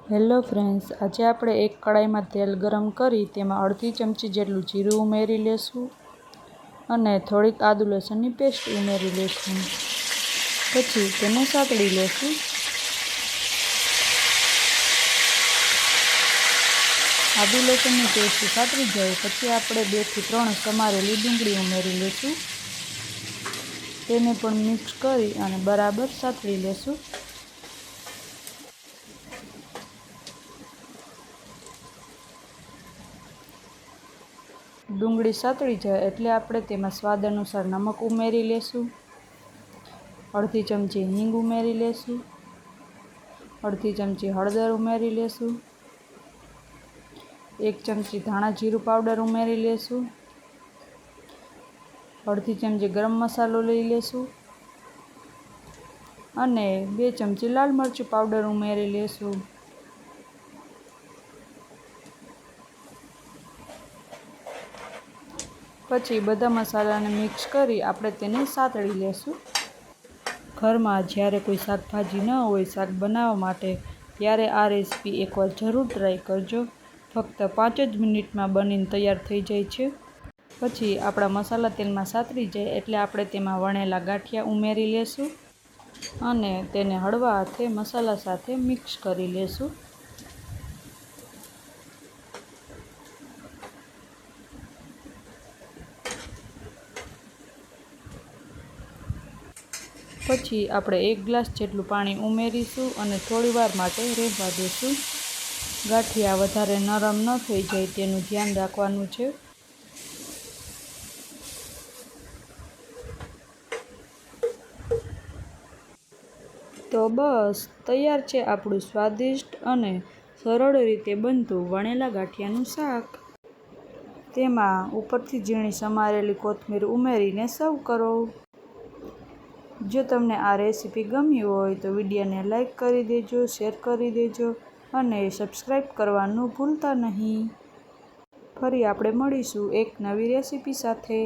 Hello friends, આજે આપણે એક કડાઈમાં તેલ ગરમ કરી તેમાં અડધી ચમચી જેટલું જીરું ઉમેરી લેશું અને થોડીક આદુ લસણની પેસ્ટ ઉમેરી લેશું. પછી તેને સાતળી લેશું. આદુ લસણની પેસ્ટ સાતળી જાય પછી આપણે 2 થી 3 સમારેલી ડુંગળી ઉમેરી લેશું. તેને પણ મિક્સ કરી અને બરાબર સાતળી લેશું. ડુંગળી સાતળી જાય એટલે આપણે તેમાં સ્વાદ અનુસાર નમક ઉમેરી લેશું. અડધી ચમચી હિંગ ઉમેરી લેશું. અડધી ચમચી હળદર ઉમેરી લેશું. 1 ચમચી ધાણા જીરું પાવડર ઉમેરી લેશું. અડધી ચમચી ગરમ મસાલો લઈ લેશું અને 2 ચમચી લાલ મરચું પાવડર ઉમેરી લેશું. પછી બધા મસાલાને મિક્સ કરી આપણે તેને સાતળી લેશું. ઘરમાં જ્યારે કોઈ શાકભાજી ન હોય શાક બનાવવા માટે, ત્યારે આ રેસીપી એકવાર જરૂર ટ્રાય કરજો. ફક્ત 5 જ મિનિટમાં બનીને તૈયાર થઈ જાય છે. પછી આપણા મસાલા તેલમાં સાતળી જાય એટલે આપણે તેમાં વણેલા ગાંઠિયા ઉમેરી લેશું અને તેને હળવા હાથે મસાલા સાથે મિક્સ કરી લેશું. પછી આપણે 1 ગ્લાસ જેટલું પાણી ઉમેરીશું અને થોડીવાર માટે રહેવા દઈશું. ગાંઠિયા વધારે નરમ ન થઈ જાય તેનું ધ્યાન રાખવાનું છે. તો બસ તૈયાર છે આપણું સ્વાદિષ્ટ અને સરળ રીતે બનતું વણેલા ગાંઠિયાનું શાક. તેમાં ઉપરથી ઝીણી સમારેલી કોથમીર ઉમેરીને સર્વ કરો. જો તમને આ રેસીપી ગમી હોય તો વિડીયોને લાઈક કરી દેજો, શેર કરી દેજો અને સબસ્ક્રાઈબ કરવાનું ભૂલતા નહીં. ફરી આપણે મળીશું એક નવી રેસીપી સાથે.